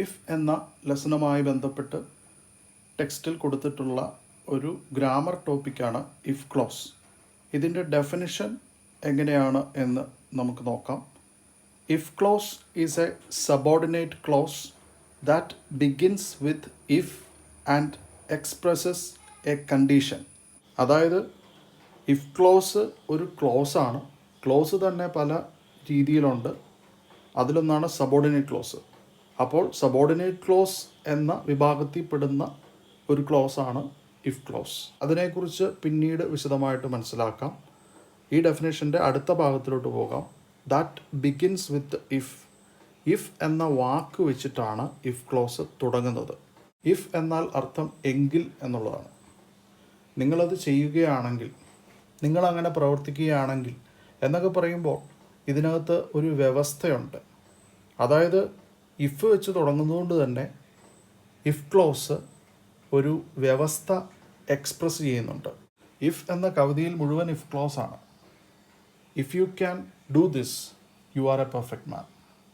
If എന്ന ലെസണുമായി ബന്ധപ്പെട്ട് ടെക്സ്റ്റിൽ കൊടുത്തിട്ടുള്ള ഒരു ഗ്രാമർ ടോപ്പിക്കാണ് ഇഫ് ക്ലോസ്. ഇതിൻ്റെ ഡെഫിനിഷൻ എങ്ങനെയാണ് എന്ന് നമുക്ക് നോക്കാം. If close is A subordinate close that begins with if and expresses A condition. അതായത് ഇഫ് ക്ലോസ് ഒരു ക്ലോസാണ്. ക്ലോസ് തന്നെ പല രീതിയിലുണ്ട്. അതിലൊന്നാണ് സബോർഡിനേറ്റ് ക്ലോസ്. അപ്പോൾ സബോർഡിനേറ്റ് ക്ലോസ് എന്ന വിഭാഗത്തിൽപ്പെടുന്ന ഒരു ക്ലോസാണ് ഇഫ് ക്ലോസ്. അതിനെക്കുറിച്ച് പിന്നീട് വിശദമായിട്ട് മനസ്സിലാക്കാം. ഈ ഡെഫിനേഷൻ്റെ അടുത്ത ഭാഗത്തിലോട്ട് പോകാം. That begins with if. If എന്ന വാക്ക് വെച്ചിട്ടാണ് ഇഫ് ക്ലോസ് തുടങ്ങുന്നത്. ഇഫ് എന്നാൽ അർത്ഥം എങ്കിൽ എന്നുള്ളതാണ്. നിങ്ങളത് ചെയ്യുകയാണെങ്കിൽ, നിങ്ങളങ്ങനെ പ്രവർത്തിക്കുകയാണെങ്കിൽ എന്നൊക്കെ പറയുമ്പോൾ ഇതിനകത്ത് ഒരു വ്യവസ്ഥയുണ്ട്. അതായത് ഇഫ് വെച്ച് തുടങ്ങുന്നതുകൊണ്ട് തന്നെ ഇഫ് ക്ലോസ് ഒരു വ്യവസ്ഥ എക്സ്പ്രസ് ചെയ്യുന്നുണ്ട്. ഇഫ് എന്ന കവിതയിൽ മുഴുവൻ ഇഫ് ക്ലോസ് ആണ്. If you can do this you are a perfect man.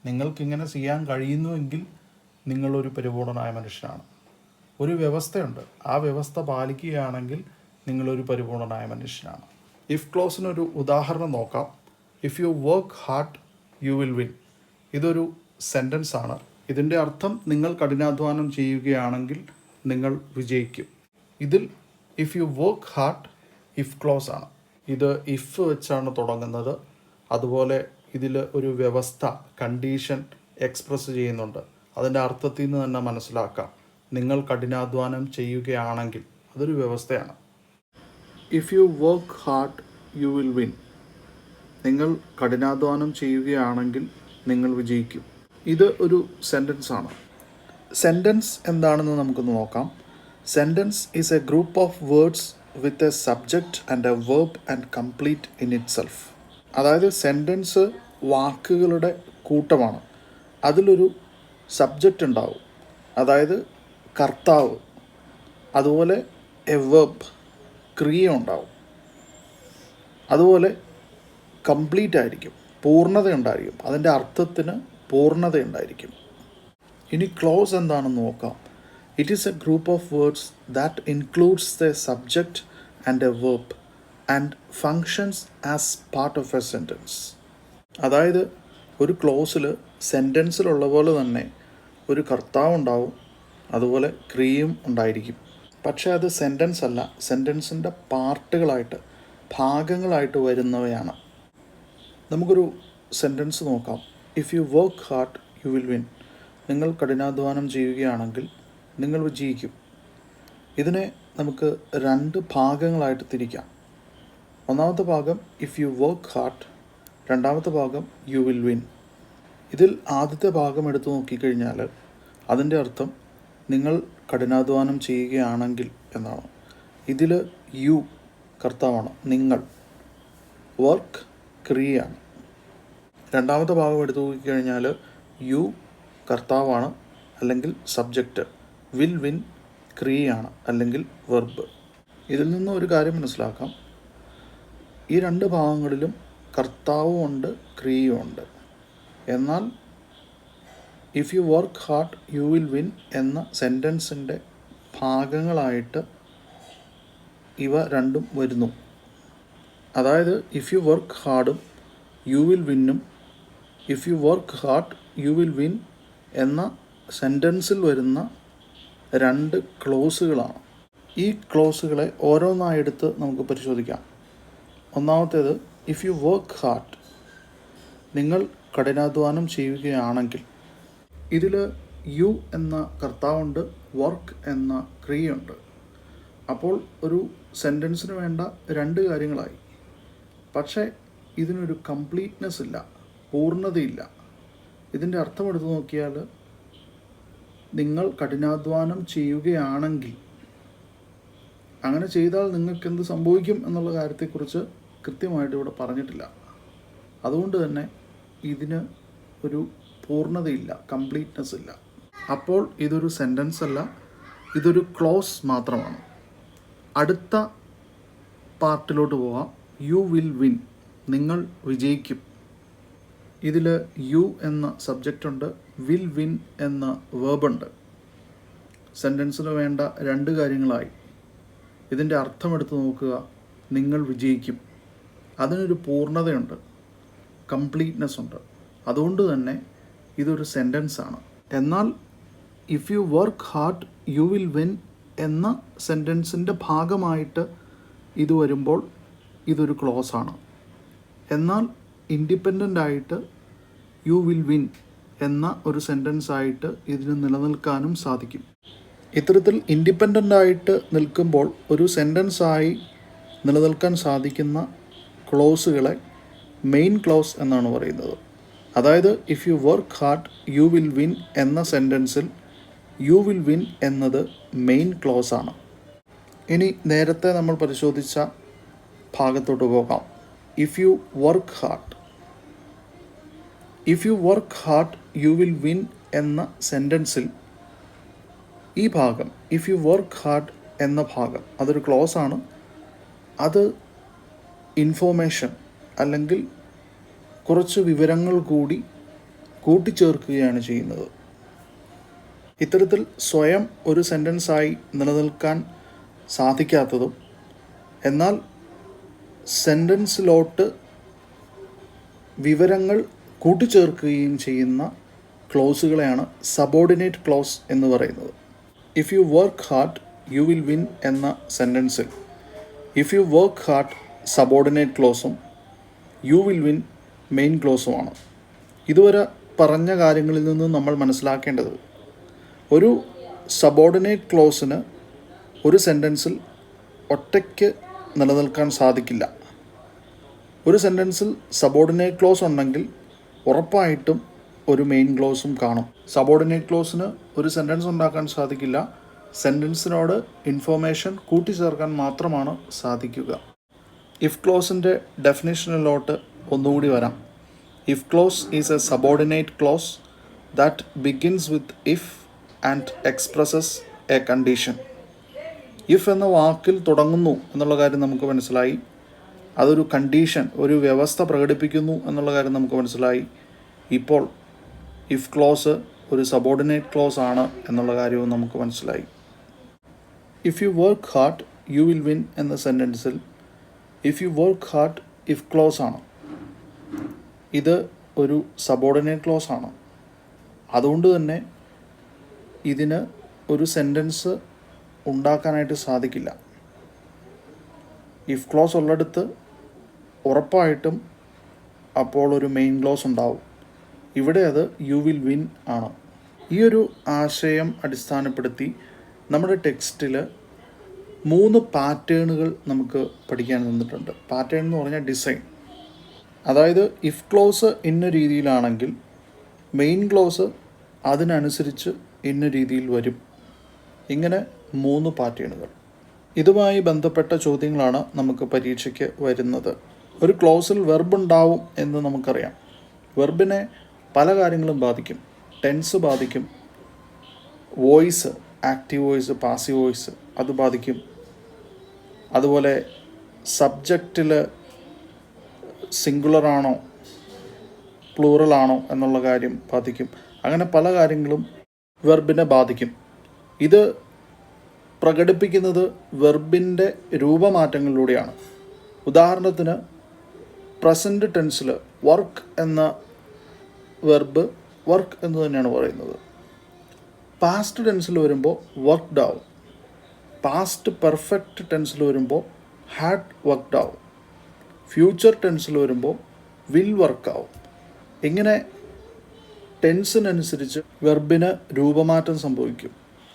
നിങ്ങൾക്കിങ്ങനെ ചെയ്യാൻ കഴിയുന്നുവെങ്കിൽ നിങ്ങളൊരു പരിപൂർണനായ മനുഷ്യനാണ്. ഒരു വ്യവസ്ഥയുണ്ട്. ആ വ്യവസ്ഥ പാലിക്കുകയാണെങ്കിൽ നിങ്ങളൊരു പരിപൂർണനായ മനുഷ്യനാണ്. ഇഫ് ക്ലോസിനൊരു ഉദാഹരണം നോക്കാം. If you work hard you will win. ഇതൊരു സെൻറ്റൻസ് ആണ്. ഇതിൻ്റെ അർത്ഥം നിങ്ങൾ കഠിനാധ്വാനം ചെയ്യുകയാണെങ്കിൽ നിങ്ങൾ വിജയിക്കും. ഇതിൽ if you work hard if clause ആണ്. ഇത് ഇഫ് വെച്ചാണ് തുടങ്ങുന്നത്. അതുപോലെ ഇതിൽ ഒരു വ്യവസ്ഥ, കണ്ടീഷൻ എക്സ്പ്രസ് ചെയ്യുന്നുണ്ട്. അതിൻ്റെ അർത്ഥത്തിൽ നിന്ന് തന്നെ മനസ്സിലാക്കാം, നിങ്ങൾ കഠിനാധ്വാനം ചെയ്യുകയാണെങ്കിൽ അതൊരു വ്യവസ്ഥയാണ്. If you work hard you will win. നിങ്ങൾ കഠിനാധ്വാനം ചെയ്യുകയാണെങ്കിൽ നിങ്ങൾ വിജയിക്കും. ഇത് ഒരു സെൻറ്റൻസ് ആണ്. സെൻറ്റൻസ് എന്താണെന്ന് നമുക്കൊന്ന് നോക്കാം. Sentence is A group of words with a subject and A verb and complete in it self. അതായത് സെൻറ്റൻസ് വാക്കുകളുടെ കൂട്ടമാണ്. അതിലൊരു സബ്ജക്റ്റ് ഉണ്ടാവും, അതായത് കർത്താവ്. അതുപോലെ എ വെർബ്, ക്രിയ ഉണ്ടാവും. അതുപോലെ കംപ്ലീറ്റ് ആയിരിക്കും, പൂർണ്ണത ഉണ്ടായിരിക്കും. അതിൻ്റെ അർത്ഥത്തിന് പൂർണ്ണത ഉണ്ടായിരിക്കും. ഇനി ക്ലോസ് എന്താണെന്ന് നോക്കാം. It is A group of words that includes the subject and A verb and functions as part of A sentence. അതായത് ഒരു ക്ലോസിൽ സെൻറ്റൻസിലുള്ള പോലെ തന്നെ ഒരു കർത്താവ് ഉണ്ടാവും, അതുപോലെ ക്രിയയും ഉണ്ടായിരിക്കും. പക്ഷേ അത് സെൻറ്റൻസ് അല്ല, സെൻറ്റൻസിൻ്റെ പാർട്ടുകളായിട്ട്, ഭാഗങ്ങളായിട്ട് വരുന്നവയാണ്. നമുക്കൊരു സെൻറ്റൻസ് നോക്കാം. If you work hard you will win. നിങ്ങൾ കഠിനാധ്വാനം ചെയ്യുകയാണെങ്കിൽ നിങ്ങൾ വിജയിക്കും. ഇതിനെ നമുക്ക് രണ്ട് ഭാഗങ്ങളായിട്ട് തിരിക്കാം. ഒന്നാമത്തെ ഭാഗം ഇഫ് യു വർക്ക് ഹാർഡ്, രണ്ടാമത്തെ ഭാഗം യു വിൽ വിൻ. ഇതിൽ ആദ്യത്തെ ഭാഗം എടുത്തു നോക്കിക്കഴിഞ്ഞാൽ അതിൻ്റെ അർത്ഥം നിങ്ങൾ കഠിനാധ്വാനം ചെയ്യുകയാണെങ്കിൽ എന്നാണ്. ഇതിൽ യു കർത്താവാണ്, നിങ്ങൾ. വർക്ക് ക്രിയയാണ്. രണ്ടാമത്തെ ഭാഗം എടുത്തു നോക്കിക്കഴിഞ്ഞാൽ യു കർത്താവാണ് അല്ലെങ്കിൽ സബ്ജക്റ്റ്, വിൽ വിൻ ക്രിയയാണ് അല്ലെങ്കിൽ വെർബ്. ഇതിൽ നിന്ന് ഒരു കാര്യം മനസ്സിലാക്കാം. ഈ രണ്ട് ഭാഗങ്ങളിലും കർത്താവും ഉണ്ട്, ക്രിയയും ഉണ്ട്. എന്നാൽ if you work hard you will win എന്ന സെൻറ്റൻസിൻ്റെ ഭാഗങ്ങളായിട്ട് ഇവ രണ്ടും വരുന്നു. അതായത് ഇഫ് യു വർക്ക് ഹാർഡും യു വിൽ വിന്നും if you work hard you will win എന്ന സെൻറ്റൻസിൽ വരുന്ന രണ്ട് ക്ലോസുകളാണ്. ഈ ക്ലോസുകളെ ഓരോന്നായെടുത്ത് നമുക്ക് പരിശോധിക്കാം. ഒന്നാമത്തേത് ഇഫ് യു വർക്ക് ഹാർഡ്, നിങ്ങൾ കഠിനാധ്വാനം ചെയ്യുകയാണെങ്കിൽ. ഇതിൽ യു എന്ന കർത്താവുണ്ട്, വർക്ക് എന്ന ക്രിയയുണ്ട്. അപ്പോൾ ഒരു സെൻറ്റൻസിന് വേണ്ട രണ്ട് കാര്യങ്ങളായി. പക്ഷേ ഇതിനൊരു കംപ്ലീറ്റ്നെസ് ഇല്ല, പൂർണ്ണതയില്ല. ഇതിൻ്റെ അർത്ഥം എടുത്തു നോക്കിയാൽ നിങ്ങൾ കഠിനാധ്വാനം ചെയ്യുകയാണെങ്കിൽ, അങ്ങനെ ചെയ്താൽ നിങ്ങൾക്ക് എന്ത് സംഭവിക്കും എന്നുള്ള കാര്യത്തെക്കുറിച്ച് കൃത്യമായിട്ട് ഇവിടെ പറഞ്ഞിട്ടില്ല. അതുകൊണ്ട് തന്നെ ഇതിന് ഒരു പൂർണ്ണതയില്ല, കംപ്ലീറ്റ്നെസ് ഇല്ല. അപ്പോൾ ഇതൊരു സെൻറ്റൻസ് അല്ല, ഇതൊരു ക്ലോസ് മാത്രമാണ്. അടുത്ത പാർട്ടിലോട്ട് പോകാം. യു വിൽ വിൻ, നിങ്ങൾ വിജയിക്കും. ഇതിൽ യു എന്ന സബ്ജക്റ്റ് ഉണ്ട്, വിൽ വിൻ എന്ന വേർബുണ്ട്. സെൻറ്റൻസിന് വേണ്ട 2 കാര്യങ്ങളായി. ഇതിൻ്റെ അർത്ഥം എടുത്ത് നോക്കുക. നിങ്ങൾ വിജയിക്കും. അതിനൊരു പൂർണ്ണതയുണ്ട്, കംപ്ലീറ്റ്നെസ് ഉണ്ട്. അതുകൊണ്ട് തന്നെ ഇതൊരു സെൻറ്റൻസാണ്. എന്നാൽ if you work hard you will win എന്ന സെൻറ്റൻസിൻ്റെ ഭാഗമായിട്ട് ഇത് വരുമ്പോൾ ഇതൊരു ക്ലോസാണ്. എന്നാൽ ഇൻഡിപെൻഡൻ്റ് ആയിട്ട് യു വിൽ വിൻ എന്ന ഒരു സെൻറ്റൻസായിട്ട് ഇതിന് നിലനിൽക്കാനും സാധിക്കും. ഇത്തരത്തിൽ ഇൻഡിപെൻഡൻ്റ് ആയിട്ട് നിൽക്കുമ്പോൾ ഒരു സെൻറ്റൻസായി നിലനിൽക്കാൻ സാധിക്കുന്ന ക്ലോസുകളെ മെയിൻ ക്ലോസ് എന്നാണ് പറയുന്നത്. അതായത് if you work hard you will win എന്ന സെൻറ്റൻസിൽ യു വിൽ വിൻ എന്നത് മെയിൻ ക്ലോസ് ആണ്. ഇനി നേരത്തെ നമ്മൾ പരിശോധിച്ച ഭാഗത്തോട്ട് പോകാം. If you work hard you will win എന്ന സെൻറ്റൻസിൽ ഈ ഭാഗം ഇഫ് യു വർക്ക് ഹാർഡ് എന്ന ഭാഗം അതൊരു ക്ലോസ് ആണ്. അത് ഇൻഫോർമേഷൻ അല്ലെങ്കിൽ കുറച്ച് വിവരങ്ങൾ കൂടി കൂട്ടിച്ചേർക്കുകയാണ് ചെയ്യുന്നത്. ഇത്തരത്തിൽ സ്വയം ഒരു സെൻറ്റൻസായി നിലനിൽക്കാൻ സാധിക്കാത്തതും എന്നാൽ സെൻറ്റൻസിലോട്ട് വിവരങ്ങൾ കൂട്ടിച്ചേർക്കുകയും ചെയ്യുന്ന ക്ലോസുകളെയാണ് സബോർഡിനേറ്റ് ക്ലോസ് എന്ന് പറയുന്നത്. If you work hard you will win എന്ന സെൻറ്റൻസിൽ if you work hard subordinate ക്ലോസും യു വിൽ വിൻ മെയിൻ ക്ലോസുമാണ്. ഇതുവരെ പറഞ്ഞ കാര്യങ്ങളിൽ നിന്ന് നമ്മൾ മനസ്സിലാക്കേണ്ടത് ഒരു സബോർഡിനേറ്റ് ക്ലോസിന് ഒരു സെൻറ്റൻസിൽ ഒറ്റയ്ക്ക് നിലനിൽക്കാൻ സാധിക്കില്ല. ഒരു സെൻറ്റൻസിൽ സബോർഡിനേറ്റ് ക്ലോസ് ഉണ്ടെങ്കിൽ ഉറപ്പായിട്ടും ഒരു മെയിൻ ക്ലോസും കാണും. സബോർഡിനേറ്റ് ക്ലോസിന് ഒരു സെൻറ്റൻസ് ഉണ്ടാക്കാൻ സാധിക്കില്ല. സെൻറ്റൻസിനോട് ഇൻഫോർമേഷൻ കൂട്ടിച്ചേർക്കാൻ മാത്രമാണ് സാധിക്കുക. ഇഫ് ക്ലോസിൻ്റെ ഡെഫിനിഷനിലോട്ട് ഒന്നുകൂടി വരാം. If close is A subordinate close that begins with if and expresses A condition. If എന്ന വാക്കിൽ തുടങ്ങുന്നു എന്നുള്ള കാര്യം നമുക്ക് മനസ്സിലായി. അതൊരു കണ്ടീഷൻ, ഒരു വ്യവസ്ഥ പ്രകടിപ്പിക്കുന്നു എന്നുള്ള കാര്യം നമുക്ക് മനസ്സിലായി. ഇപ്പോൾ ഇഫ് ക്ലോസ് ഒരു സബോർഡിനേറ്റ് ക്ലോസ് ആണ് എന്നുള്ള കാര്യവും നമുക്ക് മനസ്സിലായി. If you work hard you will win എന്ന സെൻറ്റൻസിൽ if you work hard if clause ആണ്. ഇത് ഒരു സബോർഡിനേറ്റ് ക്ലോസ് ആണ്. അതുകൊണ്ട് തന്നെ ഇതിന് ഒരു സെൻറ്റൻസ് ഉണ്ടാക്കാനായിട്ട് സാധിക്കില്ല. ഇഫ് ക്ലോസ് ഉള്ളിടത്ത് ഉറപ്പായിട്ടും അപ്പോൾ ഒരു മെയിൻ ക്ലോസ് ഉണ്ടാവും. ഇവിടെ അത് യു വിൽ വിൻ ആണ്. ഈ ഒരു ആശയം അടിസ്ഥാനപ്പെടുത്തി നമ്മുടെ ടെക്സ്റ്റിൽ 3 പാറ്റേണുകൾ നമുക്ക് പഠിക്കാൻ തന്നിട്ടുണ്ട്. പാറ്റേൺ എന്ന് പറഞ്ഞാൽ ഡിസൈൻ. അതായത് ഇഫ് ക്ലോസ് ഇന്ന രീതിയിലാണെങ്കിൽ മെയിൻ ക്ലോസ് അതിനനുസരിച്ച് ഇന്ന രീതിയിൽ വരും. ഇങ്ങനെ 3 പാറ്റേണുകൾ. ഇതുമായി ബന്ധപ്പെട്ട ചോദ്യങ്ങളാണ് നമുക്ക് പരീക്ഷയ്ക്ക് വരുന്നത്. ഒരു ക്ലോസിൽ വെർബ് ഉണ്ടാവും എന്ന് നമുക്കറിയാം. വെർബിനെ പല കാര്യങ്ങളും ബാധിക്കും. ടെൻസ് ബാധിക്കും, voice, active voice, passive voice അത് ബാധിക്കും. അതുപോലെ സബ്ജക്റ്റിൽ സിംഗുലറാണോ പ്ലൂറലാണോ എന്നുള്ള കാര്യം ബാധിക്കും. അങ്ങനെ പല കാര്യങ്ങളും വെർബിനെ ബാധിക്കും. ഇത് പ്രകടിപ്പിക്കുന്നത് വെർബിൻ്റെ രൂപമാറ്റങ്ങളിലൂടെയാണ്. ഉദാഹരണത്തിന് പ്രസൻറ്റ് ടെൻസിൽ വർക്ക് എന്ന വെർബ് വർക്ക് എന്ന് തന്നെയാണ് പറയുന്നത്. പാസ്റ്റ് ടെൻസിൽ വരുമ്പോൾ വർക്ക്ഡ് ആവും. പാസ്റ്റ് പെർഫെക്റ്റ് ടെൻസിൽ വരുമ്പോൾ ഹാഡ് വർക്ക്ഡ് ആവും. ഫ്യൂച്ചർ ടെൻസിൽ വരുമ്പോൾ വിൽ വർക്ക് ആവും. ഇങ്ങനെ ടെൻസിനനുസരിച്ച് വെർബിന് രൂപമാറ്റം സംഭവിക്കും.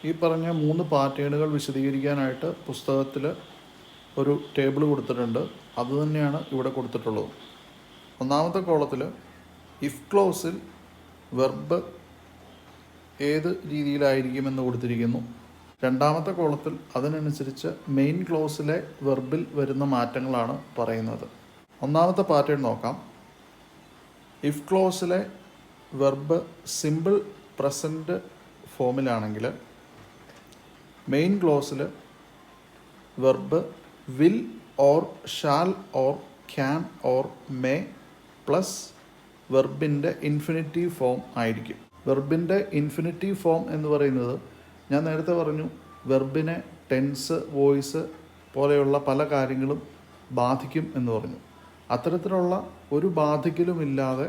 ഈ പറഞ്ഞ 3 പാറ്റേണുകൾ വിശദീകരിക്കാനായിട്ട് പുസ്തകത്തിൽ ഒരു ടേബിൾ കൊടുത്തിട്ടുണ്ട്. അതുതന്നെയാണ് ഇവിടെ കൊടുത്തിട്ടുള്ളത്. ഒന്നാമത്തെ കോളത്തിൽ ഇഫ് ക്ലോസിൽ വെർബ് ഏത് രീതിയിലായിരിക്കുമെന്ന് കൊടുത്തിരിക്കുന്നു. രണ്ടാമത്തെ കോളത്തിൽ അതിനനുസരിച്ച് മെയിൻ ക്ലോസിലെ വെർബിൽ വരുന്ന മാറ്റങ്ങളാണ് പറയുന്നത്. ഒന്നാമത്തെ പാറ്റേൺ നോക്കാം. ഇഫ് ക്ലോസിലെ വെർബ് സിമ്പിൾ പ്രസൻറ്റ് ഫോമിലാണെങ്കിൽ മെയിൻ ക്ലോസിൽ verb will or shall or can or may plus വെർബിൻ്റെ ഇൻഫിനിറ്റീവ് ഫോം ആയിരിക്കും. വെർബിൻ്റെ ഇൻഫിനിറ്റീവ് ഫോം എന്ന് പറയുന്നത് ഞാൻ നേരത്തെ പറഞ്ഞു, വെർബിനെ ടെൻസ്, വോയിസ് പോലെയുള്ള പല കാര്യങ്ങളും ബാധിക്കും എന്ന് പറഞ്ഞു. അത്തരത്തിലുള്ള ഒരു ബാധിക്കലുമില്ലാതെ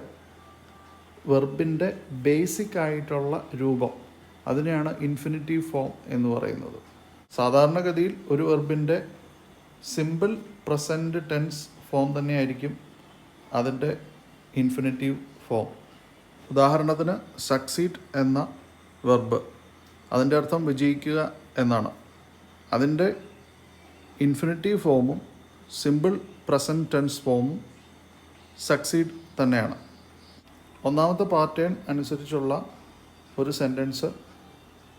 വെർബിൻ്റെ ബേസിക് ആയിട്ടുള്ള രൂപം, അതിനെയാണ് ഇൻഫിനിറ്റീവ് ഫോം എന്ന് പറയുന്നത്. സാധാരണഗതിയിൽ ഒരു വെർബിൻ്റെ സിമ്പിൾ പ്രസൻറ്റ് ടെൻസ് ഫോം തന്നെയായിരിക്കും അതിൻ്റെ ഇൻഫിനിറ്റീവ് ഫോം. ഉദാഹരണത്തിന് സക്സീഡ് എന്ന വെർബ്, അതിൻ്റെ അർത്ഥം വിജയിക്കുക എന്നാണ്. അതിൻ്റെ ഇൻഫിനിറ്റീവ് ഫോമും സിമ്പിൾ പ്രസൻറ്റ് ടെൻസ് ഫോമും സക്സീഡ് തന്നെയാണ്. ഒന്നാമത്തെ പാറ്റേൺ അനുസരിച്ചുള്ള ഒരു സെൻറ്റൻസ്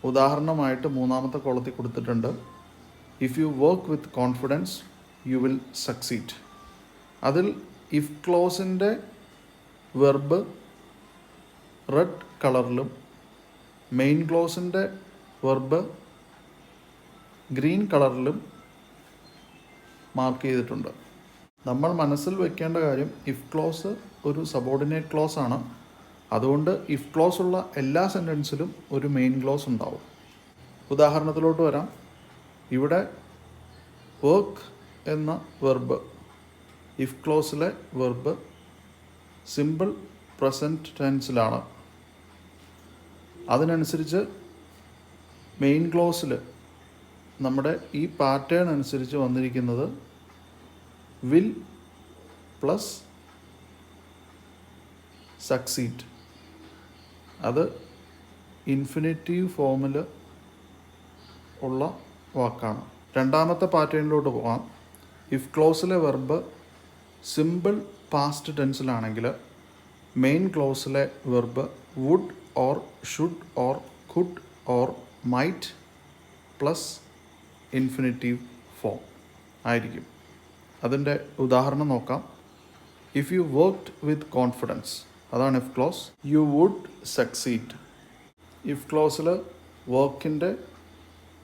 ഉദാഹരണമായിട്ട് മൂന്നാമത്തെ കോളത്തിൽ കൊടുത്തിട്ടുണ്ട്. If you work with confidence U will succeed. അതിൽ ഇഫ് ക്ലോസിൻ്റെ വെർബ് റെഡ് കളറിലും മെയിൻ ക്ലോസിൻ്റെ വെർബ് ഗ്രീൻ കളറിലും മാർക്ക് ചെയ്തിട്ടുണ്ട്. നമ്മൾ മനസ്സിൽ വെക്കേണ്ട കാര്യം, ഇഫ് ക്ലോസ് ഒരു സബോർഡിനേറ്റ് ക്ലോസ് ആണ്. അതുകൊണ്ട് ഇഫ് ക്ലോസ് ഉള്ള എല്ലാ സെൻറ്റൻസിലും ഒരു മെയിൻ ക്ലോസ് ഉണ്ടാവും. ഉദാഹരണത്തിലോട്ട് വരാം. ഇവിടെ വർക്ക് എന്ന വെർബ്, ഇഫ് ക്ലോസിലെ വെർബ് സിമ്പിൾ പ്രസൻറ്റ് ടെൻസിലാണ്. അതിനനുസരിച്ച് മെയിൻ ക്ലോസിൽ നമ്മുടെ ഈ പാറ്റേൺ അനുസരിച്ച് വന്നിരിക്കുന്നത് വിൽ പ്ലസ് സക്സീഡ്. അത് ഇൻഫിനിറ്റീവ് ഫോമിൽ ഉള്ള വാക്കാണ്. രണ്ടാമത്തെ പാറ്റേണിലോട്ട് പോകാം. ഇഫ് ക്ലോസിലെ വെർബ് സിമ്പിൾ പാസ്റ്റ് ടെൻസിലാണെങ്കിൽ മെയിൻ ക്ലോസിലെ verb would or should or could or might plus infinitive form ആയിരിക്കും. അതിൻ്റെ ഉദാഹരണം നോക്കാം. If you worked with confidence, അതാണ് if clause, you would succeed. If ക്ലോസിൽ വർക്കിൻ്റെ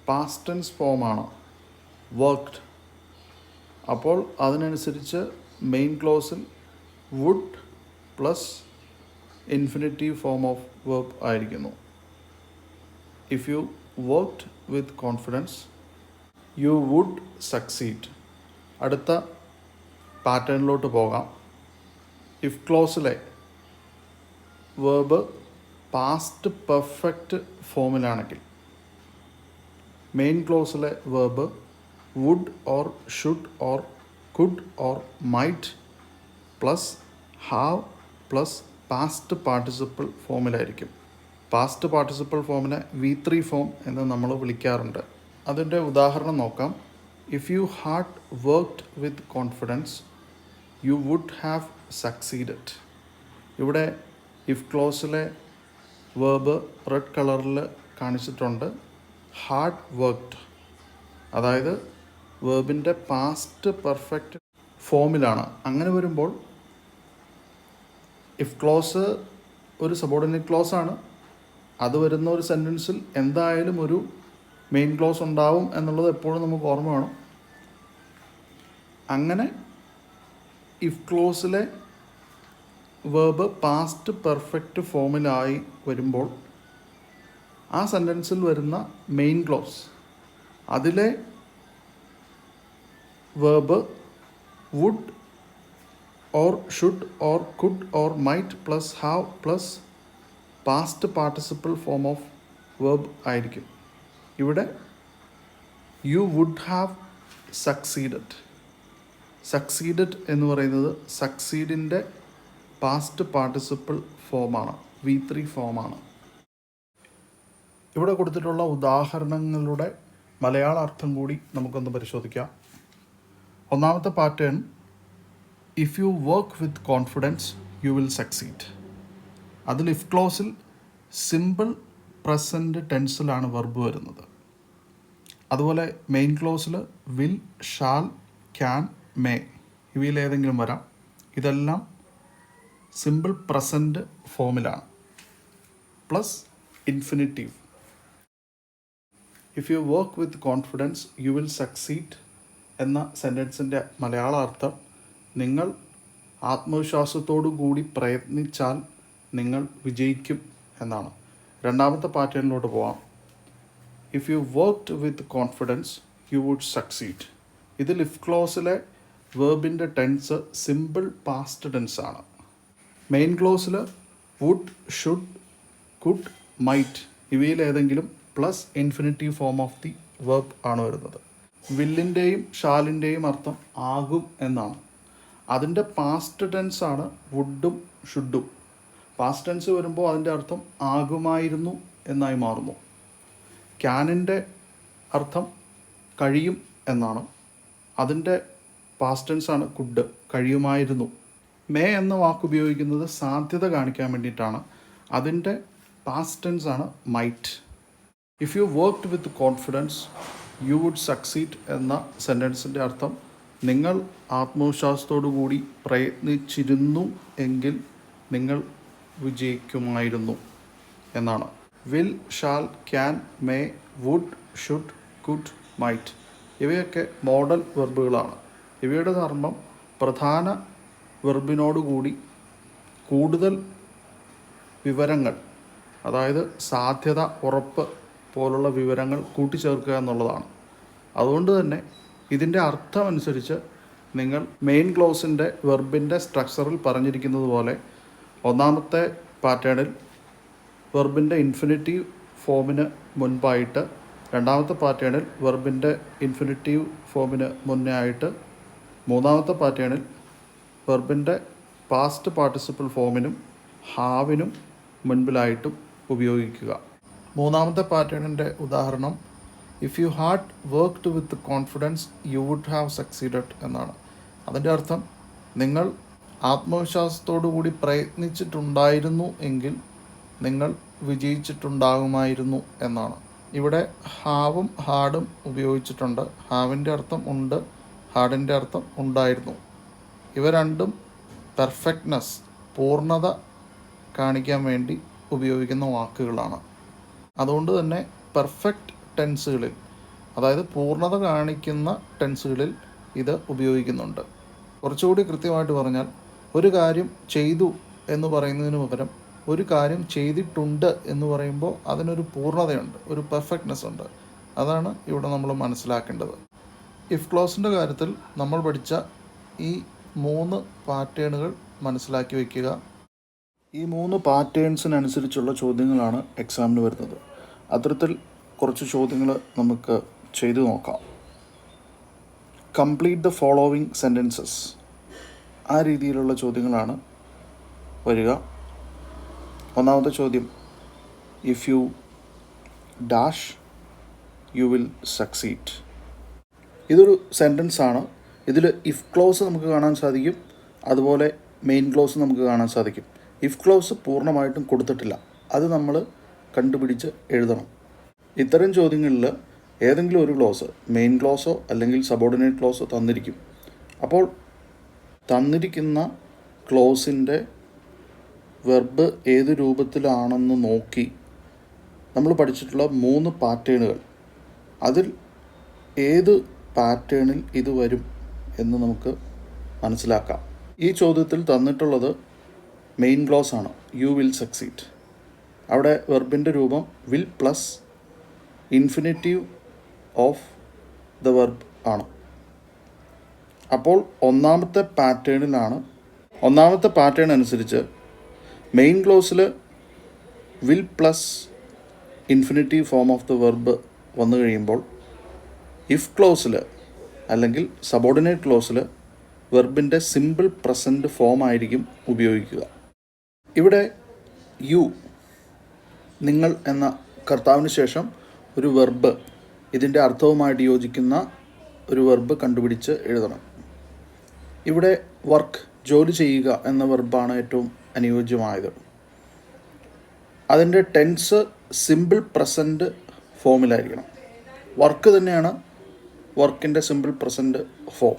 പാസ്റ്റ് ടെൻസ് ഫോമാണ് വർക്ക്ഡ്. അപ്പോൾ അതിനനുസരിച്ച് മെയിൻ ക്ലോസിൽ would plus infinitive form of verb ആയിരിക്കുന്നു. If you worked with confidence you would succeed. അടുത്ത പാറ്റേണിലോട്ട് പോകാം. ഇഫ് ക്ലോസിലെ വെർബ് പാസ്റ്റ് പെർഫെക്റ്റ് ഫോമിലാണെങ്കിൽ മെയിൻ ക്ലോസിലെ verb would or should or could or might plus have plus past participle ഫോമിലായിരിക്കും. Past participle ഫോമിനെ V3 form എന്ന് നമ്മൾ വിളിക്കാറുണ്ട്. അതിൻ്റെ ഉദാഹരണം നോക്കാം. If you had worked with confidence you would have succeeded. ഇവിടെ ഇഫ് ക്ലോസിലെ വേർബ് റെഡ് കളറിൽ കാണിച്ചിട്ടുണ്ട്. ഹാർഡ് വർക്ക്ഡ്, അതായത് വേർബിൻ്റെ പാസ്റ്റ് പെർഫെക്റ്റ് ഫോമിലാണ്. അങ്ങനെ വരുമ്പോൾ ഇഫ് ക്ലോസ് ഒരു സബോർഡിനേറ്റ് ക്ലോസ് ആണ്. അത് വരുന്ന ഒരു സെൻറ്റൻസിൽ എന്തായാലും ഒരു മെയിൻ ക്ലോസ് ഉണ്ടാവും എന്നുള്ളത് എപ്പോഴും നമുക്ക് ഓർമ്മ വേണം. അങ്ങനെ ഇഫ് ക്ലോസിലെ വേർബ് പാസ്റ്റ് പെർഫെക്റ്റ് ഫോമിലായി വരുമ്പോൾ ആ സെൻറ്റൻസിൽ വരുന്ന മെയിൻ ക്ലോസ്, അതിലെ verb would or should or could or might plus have plus past participle form of verb ആയിരിക്കും. ഇവിടെ you would have succeeded. Succeeded എന്ന് പറയുന്നത് സക്സീഡിൻ്റെ പാസ്റ്റ് പാർട്ടിസിപ്പിൾ ഫോമാണ്, V3 ഫോമാണ്. ഇവിടെ കൊടുത്തിട്ടുള്ള ഉദാഹരണങ്ങളുടെ മലയാള അർത്ഥം കൂടി നമുക്കൊന്ന് പരിശോധിക്കാം. ഒന്നാമത്തെ pattern, if you work with confidence U will succeed. അതിൽ ഇഫ് ക്ലോസിൽ സിമ്പിൾ പ്രസൻറ്റ് ടെൻസിലാണ് വെർബ് വരുന്നത്. അതുപോലെ മെയിൻ ക്ലോസിൽ വിൽ, ഷാൽ, ക്യാൻ, മേ ഇവയിലേതെങ്കിലും വരാം. ഇതെല്ലാം സിമ്പിൾ പ്രസൻറ്റ് ഫോമിലാണ്. Plus infinitive. If you work with confidence U will succeed എന്ന സെൻറ്റൻസിൻ്റെ മലയാള അർത്ഥം, നിങ്ങൾ ആത്മവിശ്വാസത്തോടു കൂടി പ്രയത്നിച്ചാൽ നിങ്ങൾ വിജയിക്കും എന്നാണ്. രണ്ടാമത്തെ പാറ്റേണിലോട്ട് പോവാം. If you worked with confidence you would succeed. ഇതിൽ ഇഫ് ക്ലോസിലെ വേർബിൻ്റെ ടെൻസ് സിമ്പിൾ പാസ്റ്റ് ടെൻസ് ആണ്. മെയിൻ ക്ലോസിൽ വുഡ്, ഷുഡ്, കുഡ്, മൈറ്റ് ഇവയിലേതെങ്കിലും plus infinitive form of the verb ആണ് വരുന്നത്. വില്ലിൻ്റെയും ഷാലിൻ്റെയും അർത്ഥം ആകും എന്നാണ്. അതിൻ്റെ പാസ്റ്റ് ടെൻസ് ആണ് വുഡും ഷുഡും. പാസ്റ്റ് ടെൻസ് വരുമ്പോൾ അതിൻ്റെ അർത്ഥം ആകുമായിരുന്നു എന്നായി മാറുന്നു. ക്യാനിൻ്റെ അർത്ഥം കഴിയും എന്നാണ്. അതിൻ്റെ പാസ്റ്റ് ടെൻസ് ആണ് കുഡ്, കഴിയുമായിരുന്നു. മേ എന്ന വാക്ക് ഉപയോഗിക്കുന്നത് സാധ്യത കാണിക്കാൻ വേണ്ടിയിട്ടാണ്. അതിൻ്റെ പാസ്റ്റ് ടെൻസ് ആണ് might. If you worked with confidence you would succeed എന്ന സെൻറ്റൻസിൻ്റെ അർത്ഥം നിങ്ങൾ ആത്മവിശ്വാസത്തോടു കൂടി പ്രയത്നിച്ചിരുന്നു എങ്കിൽ നിങ്ങൾ വിജയിക്കുമായിരുന്നു എന്നാണ്. Will, shall, can, may, would, should, could, might ഇവയൊക്കെ മോഡൽ വെർബുകളാണ്. ഇവയുടെ ധർമ്മം പ്രധാന വെർബിനോടുകൂടി കൂടുതൽ വിവരങ്ങൾ, അതായത് സാധ്യത, ഉറപ്പ് പോലുള്ള വിവരങ്ങൾ കൂട്ടിച്ചേർക്കുക എന്നുള്ളതാണ്. അതുകൊണ്ട് തന്നെ ഇതിൻ്റെ അർത്ഥമനുസരിച്ച് നിങ്ങൾ മെയിൻ ക്ലോസിൻ്റെ വെർബിൻ്റെ സ്ട്രക്ചറിൽ പറഞ്ഞിരിക്കുന്നത് പോലെ ഒന്നാമത്തെ പാറ്റേണിൽ വെർബിൻ്റെ ഇൻഫിനിറ്റീവ് ഫോമിന് മുൻപായിട്ട്, രണ്ടാമത്തെ പാറ്റേണിൽ വെർബിൻ്റെ ഇൻഫിനിറ്റീവ് ഫോമിന് മുന്നേ ആയിട്ട്, മൂന്നാമത്തെ പാറ്റേണിൽ വെർബിൻ്റെ പാസ്റ്റ് പാർട്ടിസിപ്പിൾ ഫോമിനും ഹാവിനും മുൻപിലായിട്ടും ഉപയോഗിക്കുക. മൂന്നാമത്തെ പാറ്റേണിൻ്റെ ഉദാഹരണം if you had worked with confidence you would have succeeded എന്നാണ്. അതിൻ്റെ അർത്ഥം നിങ്ങൾ ആത്മവിശ്വാസത്തോടു കൂടി പ്രയത്നിച്ചിട്ടുണ്ടായിരുന്നു എങ്കിൽ നിങ്ങൾ വിജയിച്ചിട്ടുണ്ടാകുമായിരുന്നു എന്നാണ്. ഇവിടെ ഹാവും ഹാഡും ഉപയോഗിച്ചിട്ടുണ്ട്. ഹാവിൻ്റെ അർത്ഥം ഉണ്ട്, ഹാഡിൻ്റെ അർത്ഥം ഉണ്ടായിരുന്നു. ഇവ രണ്ടും പെർഫെക്റ്റ്നെസ്, പൂർണ്ണത കാണിക്കാൻ വേണ്ടി ഉപയോഗിക്കുന്ന വാക്കുകളാണ്. അതുകൊണ്ട് തന്നെ പെർഫെക്റ്റ് ടെൻസുകളിൽ, അതായത് പൂർണ്ണത കാണിക്കുന്ന ടെൻസുകളിൽ ഇത് ഉപയോഗിക്കുന്നുണ്ട്. കുറച്ചുകൂടി കൃത്യമായിട്ട് പറഞ്ഞാൽ ഒരു കാര്യം ചെയ്തു എന്ന് പറയുന്നതിന് പകരം ഒരു കാര്യം ചെയ്തിട്ടുണ്ട് എന്ന് പറയുമ്പോൾ അതിനൊരു പൂർണ്ണതയുണ്ട്, ഒരു പെർഫെക്റ്റ്നെസ് ഉണ്ട്. അതാണ് ഇവിടെ നമ്മൾ മനസ്സിലാക്കേണ്ടത്. ഇഫ് ക്ലോസിൻ്റെ കാര്യത്തിൽ നമ്മൾ പഠിച്ച ഈ 3 പാറ്റേണുകൾ മനസ്സിലാക്കി വയ്ക്കുക. ഈ 3 പാറ്റേൺസിനനുസരിച്ചുള്ള ചോദ്യങ്ങളാണ് എക്സാമിന് വരുന്നത്. അത്തരത്തിൽ കുറച്ച് ചോദ്യങ്ങൾ നമുക്ക് ചെയ്തു നോക്കാം. കംപ്ലീറ്റ് ദ ഫോളോവിങ് സെൻറ്റൻസസ്, ആ രീതിയിലുള്ള ചോദ്യങ്ങളാണ് വരിക. ഒന്നാമത്തെ ചോദ്യം if you dash you will succeed. ഇതൊരു സെൻറ്റൻസ് ആണ്. ഇതിൽ ഇഫ് ക്ലോസ് നമുക്ക് കാണാൻ സാധിക്കും, അതുപോലെ മെയിൻ ക്ലോസ് നമുക്ക് കാണാൻ സാധിക്കും. ഇഫ് ക്ലോസ് പൂർണ്ണമായിട്ടും കൊടുത്തിട്ടില്ല, അത് നമ്മൾ കണ്ടുപിടിച്ച് എഴുതണം. ഇത്തരം ചോദ്യങ്ങളിൽ ഏതെങ്കിലും ഒരു ക്ലോസ്, മെയിൻ ക്ലോസോ അല്ലെങ്കിൽ സബോർഡിനേറ്റ് ക്ലോസോ തന്നിരിക്കും. അപ്പോൾ തന്നിരിക്കുന്ന ക്ലോസിൻ്റെ വെർബ് ഏത് രൂപത്തിലാണെന്ന് നോക്കി നമ്മൾ പഠിച്ചിട്ടുള്ള 3 പാറ്റേണുകൾ, അതിൽ ഏത് പാറ്റേണിൽ ഇത് വരും എന്ന് നമുക്ക് മനസ്സിലാക്കാം. ഈ ചോദ്യത്തിൽ തന്നിട്ടുള്ളത് മെയിൻ ക്ലോസ് ആണ്, യു വിൽ സക്സീഡ്. അവിടെ വെർബിൻ്റെ രൂപം will plus infinitive of the verb ആണ്. അപ്പോൾ ഒന്നാമത്തെ പാറ്റേൺ അനുസരിച്ച് മെയിൻ ക്ലോസിൽ will plus infinitive form of the verb വന്നു കഴിയുമ്പോൾ ഇഫ് ക്ലോസിൽ അല്ലെങ്കിൽ സബോർഡിനേറ്റ് ക്ലോസിൽ വെർബിൻ്റെ സിമ്പിൾ പ്രസൻറ്റ് ഫോം ആയിരിക്കും ഉപയോഗിക്കുക. ഇവിടെ യു, നിങ്ങൾ എന്ന കർത്താവിന് ശേഷം ഒരു വെർബ്, ഇതിൻ്റെ അർത്ഥവുമായിട്ട് യോജിക്കുന്ന ഒരു വെർബ് കണ്ടുപിടിച്ച് എഴുതണം. ഇവിടെ വർക്ക്, ജോലി ചെയ്യുക എന്ന വെർബാണ് ഏറ്റവും അനുയോജ്യമായത്. അതിൻ്റെ ടെൻസ് സിമ്പിൾ പ്രസൻറ്റ് ഫോമിലായിരിക്കണം. വർക്ക് തന്നെയാണ് വർക്കിൻ്റെ സിമ്പിൾ പ്രസൻറ്റ് ഫോം.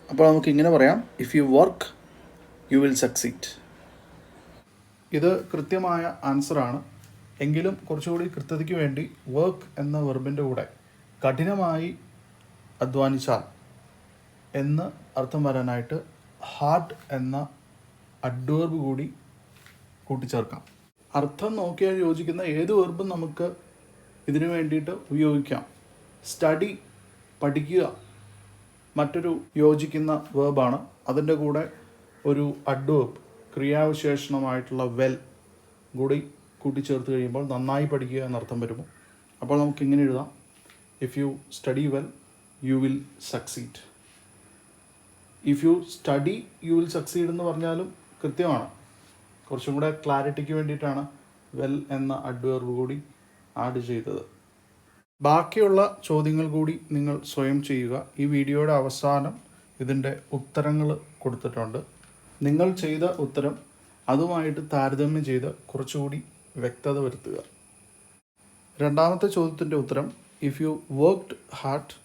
അപ്പോൾ നമുക്ക് ഇങ്ങനെ പറയാം, if you work U will succeed. ഇത് കൃത്യമായ ആൻസറാണ്. എങ്കിലും കുറച്ചുകൂടി കൃത്യതയ്ക്ക് വേണ്ടി വർക്ക് എന്ന വെർബിൻ്റെ കൂടെ കഠിനമായി അധ്വാനിച്ചാൽ എന്ന് അർത്ഥം വരാനായിട്ട് ഹാർഡ് എന്ന അഡ്വേർബ് കൂടി കൂട്ടിച്ചേർക്കാം. അർത്ഥം നോക്കിയാൽ യോജിക്കുന്ന ഏത് വെർബും നമുക്ക് ഇതിനു വേണ്ടിയിട്ട് ഉപയോഗിക്കാം. സ്റ്റഡി, പഠിക്കുക, മറ്റൊരു യോജിക്കുന്ന വേർബാണ്. അതിൻ്റെ കൂടെ ഒരു അഡ്വേർബ്, ക്രിയാവിശേഷണമായിട്ടുള്ള വെൽ കൂടി കൂട്ടിച്ചേർത്ത് കഴിയുമ്പോൾ നന്നായി പഠിക്കുക എന്നർത്ഥം വരുമോ. അപ്പോൾ നമുക്ക് ഇങ്ങനെ എഴുതാം: if you study well you will succeed. If you study U will succeed എന്ന് പറഞ്ഞാലും കൃത്യമാണ്. കുറച്ചും കൂടെ ക്ലാരിറ്റിക്ക് വേണ്ടിയിട്ടാണ് വെൽ എന്ന അഡ്വേർബ് കൂടി ആഡ് ചെയ്തത്. ബാക്കിയുള്ള ചോദ്യങ്ങൾ കൂടി നിങ്ങൾ സ്വയം ചെയ്യുക. ഈ വീഡിയോയുടെ അവസാനം ഇതിൻ്റെ ഉത്തരങ്ങൾ കൊടുത്തിട്ടുണ്ട്. നിങ്ങൾ ചെയ്ത ഉത്തരം അതുമായിട്ട് താരതമ്യം ചെയ്ത് കുറച്ചുകൂടി വ്യക്തത വരുത്തുക. രണ്ടാമത്തെ ചോദ്യത്തിൻ്റെ ഉത്തരം if you worked hard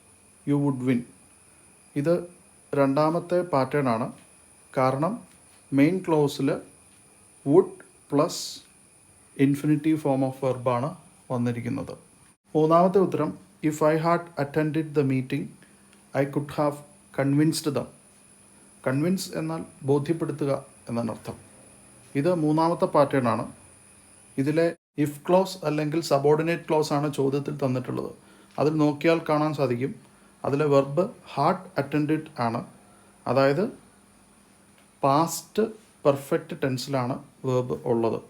you would win. ഇത് രണ്ടാമത്തെ പാറ്റേൺ ആണ്. കാരണം മെയിൻ ക്ലോസിൽ would plus infinitive form of വെർബാണ് വന്നിരിക്കുന്നത്. മൂന്നാമത്തെ ഉത്തരം if I had attended the meeting I could have convinced them. Convince എന്നാൽ ബോധ്യപ്പെടുത്തുക എന്നാണ് അർത്ഥം. ഇത് മൂന്നാമത്തെ പാറ്റേൺ ആണ്. ഇതിലെ ഇഫ് ക്ലോസ് അല്ലെങ്കിൽ സബോർഡിനേറ്റ് ക്ലോസ് ആണ് ചോദ്യത്തിൽ തന്നിട്ടുള്ളത്. അതിൽ നോക്കിയാൽ കാണാൻ സാധിക്കും അതിലെ വെർബ് ഹാഡ് അറ്റൻഡഡ് ആണ്. അതായത് പാസ്റ്റ് പെർഫെക്റ്റ് ടെൻസിലാണ് വേർബ് ഉള്ളത്.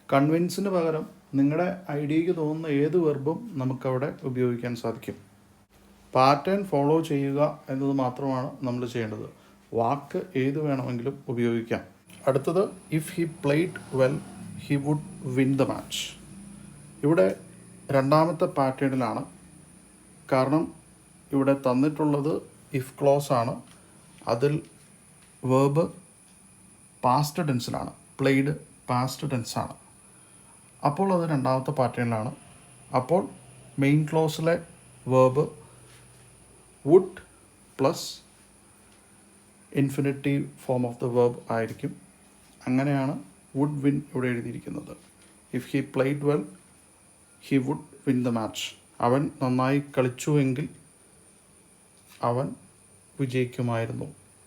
കൺവിൻസിന് പകരം നിങ്ങളുടെ ഐഡിയയ്ക്ക് തോന്നുന്ന ഏത് വെർബും നമുക്കവിടെ ഉപയോഗിക്കാൻ സാധിക്കും. പാറ്റേൺ ഫോളോ ചെയ്യുക എന്നത് മാത്രമാണ് നമ്മൾ ചെയ്യേണ്ടത്. വാക്ക് ഏത് വേണമെങ്കിലും ഉപയോഗിക്കാം. അടുത്തത് if he played well he would win the match. ഇവിടെ രണ്ടാമത്തെ പാറ്റേണിലാണ്. കാരണം ഇവിടെ തന്നിട്ടുള്ളത് ഇഫ് ക്ലോസ് ആണ്. അതിൽ വേർബ് പാസ്റ്റ് ടെൻസിലാണ്. പ്ലേഡ് പാസ്റ്റ് ടെൻസാണ്. അപ്പോൾ അത് രണ്ടാമത്തെ പാറ്റേണിലാണ്. അപ്പോൾ മെയിൻ ക്ലോസിലെ verb would plus infinitive form of the verb ആയിരിക്കും. അങ്ങനെയാണ് വുഡ് വിൻ ഇവിടെ എഴുതിയിരിക്കുന്നത്. If he played well he would win the match. അവൻ നന്നായി കളിച്ചുവെങ്കിൽ അവൻ വിജയിക്കുമായിരുന്നു.